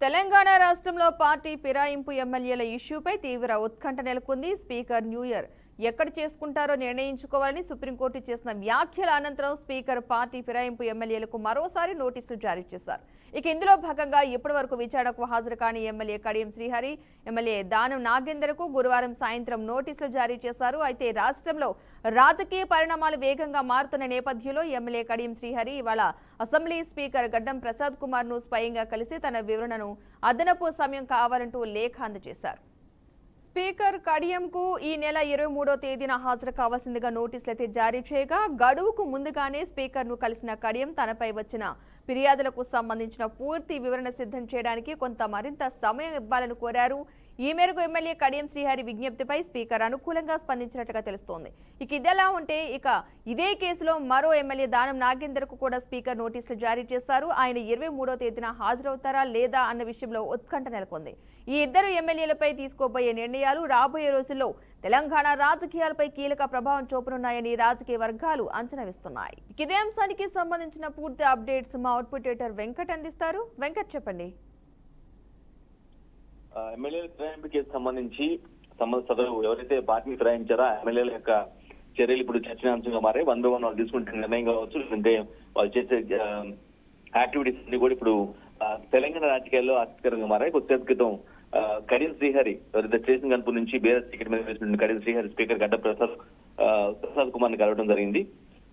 తెలంగాణ రాష్ట్రంలో పార్టీ ఫిరాయింపు ఎమ్మెల్యేల ఇష్యూపై తీవ్ర ఉత్కంఠ నెలకొంది. స్పీకర్ న్యూ ఇయర్ ఎక్కడ చేసుకుంటారో నిర్ణయించుకోవాలని సుప్రీంకోర్టు చేసిన వ్యాఖ్యల అనంతరం స్పీకర్ పార్టీ ఫిరాయింపు ఎమ్మెల్యేలకు మరోసారి నోటీసులు జారీ చేశారు. ఇక ఇందులో భాగంగా ఇప్పటివరకు విచారణకు హాజరు కాని ఎమ్మెల్యే కడియం శ్రీహరి, ఎమ్మెల్యే దానం నాగేందర్కు గురువారం సాయంత్రం నోటీసులు జారీ చేశారు. అయితే రాష్ట్రంలో రాజకీయ పరిణామాలు వేగంగా మారుతున్న నేపథ్యంలో ఎమ్మెల్యే కడియం శ్రీహరి ఇవాళ అసెంబ్లీ స్పీకర్ గడ్డం ప్రసాద్ కుమార్ ను స్వయంగా కలిసి తన వివరణను అదనపు సమయం కావాలంటూ లేఖ అందజేశారు. స్పీకర్ కడియంకు ఈ నెల 23వ తేదీన హాజరు కావాల్సిందిగా నోటీసులైతే జారీ చేయగా గడువుకు ముందుగానే స్పీకర్ను కలిసిన కడియం తనపై వచ్చిన ఫిర్యాదులకు సంబంధించిన పూర్తి వివరణ సిద్ధం చేయడానికి కొంత మరింత సమయం ఇవ్వాలని కోరారు. ఈ మేరకు ఎమ్మెల్యే కడియం శ్రీహరి విజ్ఞప్తిపై స్పీకర్ అనుకూలంగా స్పందించినట్టుగా తెలుస్తోంది. ఇదిలా ఉంటే ఇదే కేసులో మరో ఎమ్మెల్యే దానం నాగేందర్కు కూడా స్పీకర్ నోటీసులు జారీ చేశారు. ఆయన 23వ తేదీన హాజరవుతారా లేదా అన్న విషయంలో ఉత్కంఠ నెలకొంది. ఈ ఇద్దరు ఎమ్మెల్యేలపై తీసుకోబోయే నిర్ణయాలు రాబోయే రోజుల్లో తెలంగాణ రాజకీయాలపై కీలక ప్రభావం చూపనున్నాయని రాజకీయ వర్గాలు అంచనా వేస్తున్నాయి. ఇదే అంశానికి సంబంధించిన పూర్తి అప్డేట్స్ మా అవుట్పుట్ ఎడిటర్ వెంకట్ అందిస్తారు. వెంకట్, చెప్పండి. ఎమ్మెల్యేల ఫిరాయింపు కేసు సంబంధించి సంబంధ సభ్యులు ఎవరైతే పార్టీని ఫిరాయించారో ఆ ఎమ్మెల్యేల యొక్క చర్యలు ఇప్పుడు చర్చనీయాంశంగా మారే 1 by 1 వాళ్ళు తీసుకుంటే నిర్ణయం కావచ్చు, లేదంటే వాళ్ళు చేసే యాక్టివిటీస్ అన్ని కూడా ఇప్పుడు తెలంగాణ రాజకీయాల్లో ఆసక్తికరంగా మారాయి. కొద్దిసేపు క్రితం కడియం శ్రీహరి ఎవరైతే స్టేషన్ గన్పూర్ నుంచి బీఆర్ఎస్ టికెట్ మీద వేసినటువంటి కడియం శ్రీహరి స్పీకర్ గడ్డ ప్రసాద్ కుమార్ ని కలవడం జరిగింది.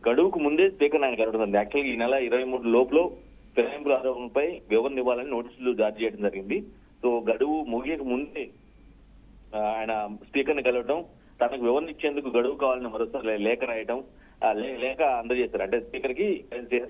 గడువుకు ముందే స్పీకర్ ఆయన కలవడం జరిగింది. యాక్చువల్గా ఈ నెల 23 లోపల ఫిరాయింపుల ఆరోపణలపై వివరణ ఇవ్వాలని నోటీసులు జారీ చేయడం జరిగింది. సో గడువు ముగియక ముందే ఆయన స్పీకర్ ని కలవడం, తనకు వివరణ ఇచ్చేందుకు గడువు కావాలని మరోసారి లేఖ రాయడం, లేఖ అందజేశారు. అంటే స్పీకర్ కి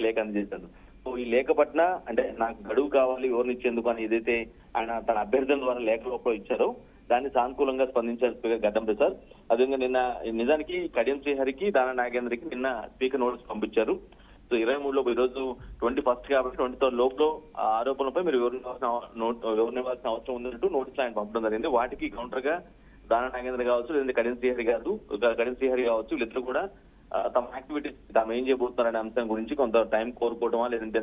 లేఖ అందజేశారు. సో ఈ లేఖ పట్ల అంటే నాకు గడువు కావాలి వివరణ ఇచ్చేందుకు అని ఏదైతే ఆయన తన అభ్యర్థన ద్వారా లేఖ లోపల ఇచ్చారో దాన్ని సానుకూలంగా స్పందించారు స్పీకర్ గడ్డం ప్రసాద్. అదేవిధంగా నిన్న నిజానికి కడియం శ్రీహరికి దాన నాగేంద్రకి నిన్న స్పీకర్ నోటీస్ పంపించారు. సో 23లో ఈ రోజు 21st కాబట్టి 23rd లోపల ఆరోపణలపై మీరు వివరణ ఇవ్వాల్సిన అవసరం ఉందంటూ నోటీసులు ఆయన పంపడం జరిగింది. వాటికి కౌంటర్ గా దాన నాగేంద్ర కావచ్చు, లేదంటే కడియం శ్రీహరి కావచ్చు, వీళ్ళిద్దరు కూడా తమ యాక్టివిటీస్ తాము ఏం చేయబోతున్నారనే అంశం గురించి కొంత టైం కోరుకోవటమా, లేదంటే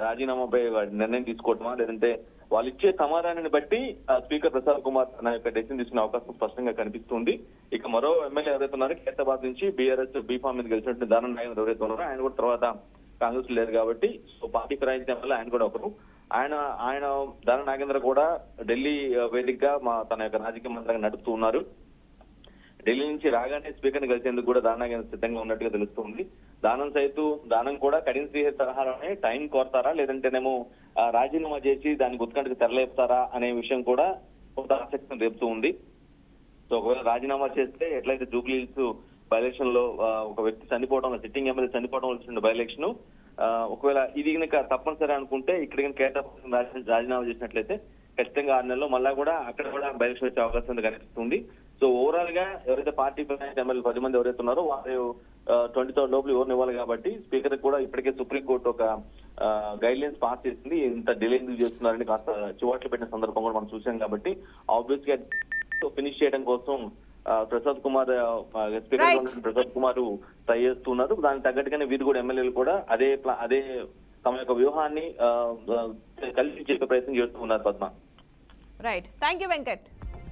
రాజీనామాపై నిర్ణయం తీసుకోవటమా, లేదంటే వాళ్ళు ఇచ్చే సమాధానాన్ని బట్టి స్పీకర్ ప్రసాద్ కుమార్ తన యొక్క డెసిషన్ తీసుకునే అవకాశం స్పష్టంగా కనిపిస్తుంది. ఇక మరో ఎమ్మెల్యే ఎవరైతే ఉన్నారో ఖైరతాబాద్ నుంచి బీఆర్ఎస్ బీఫామ్ మీద గెలిచినట్టు దానం నాగేంద్ర ఎవరైతే ఉన్నారో ఆయన కూడా తర్వాత కాంగ్రెస్ లేరు కాబట్టి సో పార్టీ ఫిరాయించడం వల్ల ఆయన కూడా ఒకరు. ఆయన దానం నాగేంద్ర కూడా ఢిల్లీ వేదికగా తన యొక్క రాజకీయ మంత్రంగా నడుపుతూ ఉన్నారు. ఢిల్లీ నుంచి రాగానే స్పీకర్ ని కలిసేందుకు కూడా దానం నాగేంద్ర సిద్ధంగా ఉన్నట్టుగా తెలుస్తుంది. దానం కూడా కడియం శ్రీహరి తరహాలోనే టైం కోరతారా, లేదంటేనేమో రాజీనామా చేసి దానికి ఉత్కంఠకు తెరలేపుతారా అనే విషయం కూడా కొంత ఆసక్తిని రేపుతూ ఉంది. సో ఒకవేళ రాజీనామా చేస్తే ఎట్లయితే జూబ్లీ హిల్స్ బై ఎలక్షన్ లో ఒక వ్యక్తి చనిపోవడం, సిట్టింగ్ ఎమ్మెల్యే చనిపోవడం వచ్చిన బై ఎలక్షన్, ఒకవేళ ఇది కనుక తప్పనిసరి అనుకుంటే ఇక్కడ కనుక కేటాయింపు రాజీనామా చేసినట్లయితే ఖచ్చితంగా 6 నెలల్లో మళ్ళా కూడా అక్కడ కూడా బై ఎలక్షన్ వచ్చే అవకాశం కనిపిస్తుంది. సో ఓవరాల్ గా ఎవరైతే పార్టీ ఎమ్మెల్యే 10 మంది ఎవరైతే ఉన్నారో వారు 23rd లోపల ఎవరిని ఇవ్వాలి కాబట్టి స్పీకర్ కూడా ఇప్పటికే సుప్రీంకోర్టు ఒక గైడ్ లైన్స్ పాస్ చేసింది. ఇంత డిలే ఎందుకు చేస్తున్నారని కాస్త చివాట్లు పెట్టిన సందర్భం కూడా మనం చూసాం కాబట్టి ఆబ్వియస్ గా ఫినిష్ చేయడం కోసం ప్రసాద్ కుమార్ ప్రసాద్ కుమార్ ట్రై చేస్తున్నారు. దానికి తగ్గట్టుగానే వీరు కూడా ఎమ్మెల్యేలు కూడా అదే తమ యొక్క వ్యూహాన్ని కలిసి చెప్పే ప్రయత్నం చేస్తూ ఉన్నారు. Padma, right. Thank you Venkat.